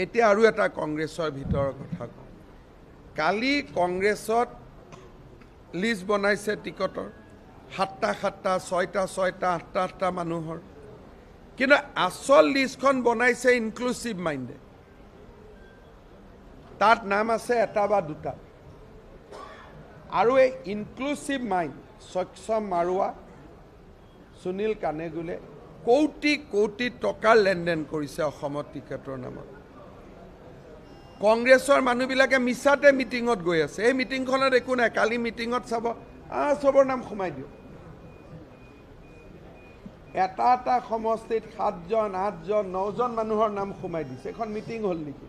এতিয়া আৰু এটা কংগ্ৰেছৰ ভিতৰৰ কথা কওঁ। কালি কংগ্ৰেছত লিষ্ট বনাইছে টিকটৰ 7টা 6টা 8টা মানুহৰ, কিন্তু আচল লিষ্টখন বনাইছে ইনক্লুচিভ মাইণ্ডে। তাত নাম আছে এটা বা দুটা, আৰু এই ইনক্লুচিভ মাইণ্ড সক্ষম মাৰুৱা, সুনীল কানেগুলে কোটি কোটি টকাৰ লেনদেন কৰিছে অসমত টিকেটৰ নামত। কংগ্ৰেছৰ মানুহবিলাকে মিছাতে মিটিঙত গৈ আছে। এই মিটিংখনত একো নাই, কালি মিটিঙত চাব চবৰ নাম সোমাই দিয়ক। এটা এটা সমষ্টিত 7জন 8জন 9জন মানুহৰ নাম সোমাই দিছে। এখন মিটিং হ'ল নেকি?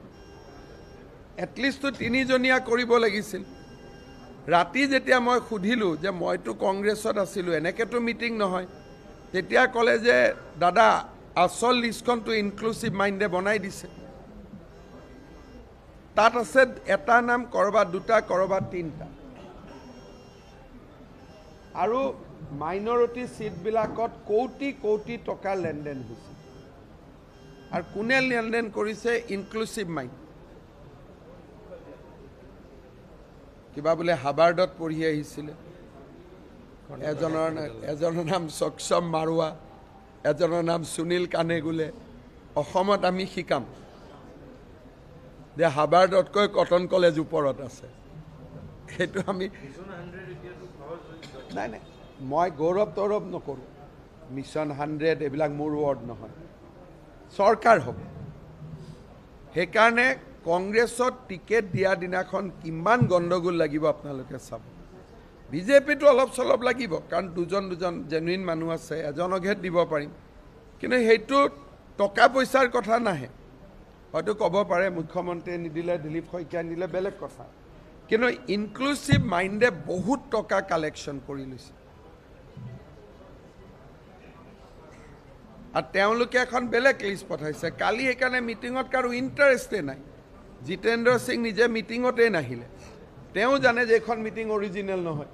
এটলিষ্টটো 3জনীয়া কৰিব লাগিছিল। ৰাতি যেতিয়া মই সুধিলোঁ যে মইতো কংগ্ৰেছত আছিলোঁ, এনেকৈতো মিটিং নহয়, তেতিয়া ক'লে যে দাদা আচল লিষ্টখনটো ইনক্লুচিভ মাইণ্ডে বনাই দিছে। তাত আছে এটা নাম, ক'ৰবাত দুটা, ক'ৰবাত 3টা, আৰু মাইনৰিটি ছিটবিলাকত কোটি কোটি টকা লেনদেন হৈছে। আৰু কোনে লেনদেন কৰিছে? Inclusive mind. কিবা বোলে হাৰ্ভাৰ্ডত পঢ়ি আহিছিলে, এজনৰ নাম সক্ষম মাৰুৱা, এজনৰ নাম সুনীল কানেগুলে। অসমত আমি শিকাম যে হাৰ্ভাৰ্ডতকৈ কটন কলেজ ওপৰত আছে। সেইটো আমি নাই নাই, মই গৌৰৱ তৌৰৱ নকৰোঁ। মিছন 100 এইবিলাক মোৰ ৱৰ্ড নহয়, চৰকাৰ হ'ব। সেইকাৰণে কংগ্ৰেছত টিকেট দিয়া দিনাখন কিমান গণ্ডগোল লাগিব আপোনালোকে চাব। বিজেপিটো অলপ চলপ লাগিব, কাৰণ দুজন জেনুইন মানুহ আছে, এজনকহে দিব পাৰিম। কিন্তু সেইটো টকা পইচাৰ কথা নাহে। হয়তো ক'ব পাৰে মুখ্যমন্ত্ৰীয়ে নিদিলে, দিলীপ শইকীয়াই নিদিলে, বেলেগ কথা। কিন্তু ইনক্লুচিভ মাইণ্ডে বহুত টকা কালেকশ্যন কৰি লৈছে। আৰু তেওঁলোকে এখন বেলেগ লিষ্ট পঠাইছে। কালি সেইকাৰণে মিটিঙত কাৰো ইণ্টাৰেষ্টেই নাই। জিতেন্দ্ৰ সিং নিজে মিটিঙতেই নাহিলে। তেওঁ জানে যে এইখন মিটিং অৰিজিনেল নহয়।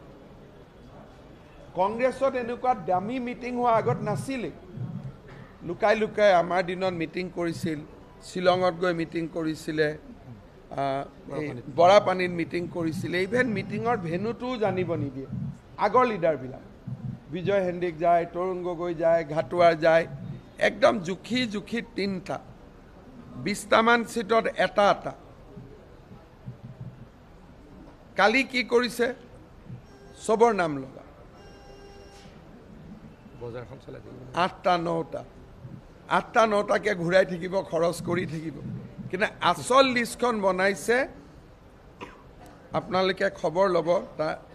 কংগ্ৰেছত এনেকুৱা দামী মিটিং হোৱা আগত নাছিলেই। লুকাই লুকাই আমাৰ দিনত মিটিং কৰিছিল, শ্বিলঙত গৈ মিটিং কৰিছিলে, বৰাপানীত মিটিং কৰিছিলে। ইভেন মিটিঙৰ ভেনুটোও জানিব নিদিয়ে আগৰ লিডাৰবিলাক। বিজয় হেণ্ডিক যায়, তৰুণ গগৈ যায়, ঘাটুৱাৰ যায়, একদম জুখি জুখি 3টা, 20টামান ছিটত এটা এটা। কালি কি কৰিছে? চবৰ নাম লগা, 8টা 9টাকে ঘূৰাই থাকিব, খৰচ কৰি থাকিব। কিন্তু আচল লিষ্টখন বনাইছে, আপোনালোকে খবৰ ল'ব,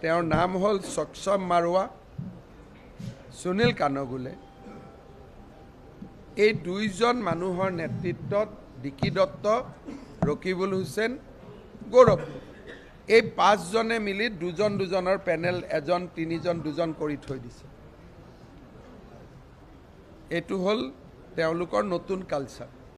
তেওঁৰ নাম হ'ল সক্ষম মাৰুৱা, সুনীল কানেগুলে। এই 2জন মানুহৰ নেতৃত্বত ডিকি দত্ত, ৰকিবুল হুছেইন, গৌৰৱ, এই 5জনে মিলি দুজনৰ পেনেল, 1 3জন 2জন কৰি থৈ দিছে। এইটো হ'ল তেওঁলোকৰ নতুন কালচাৰ।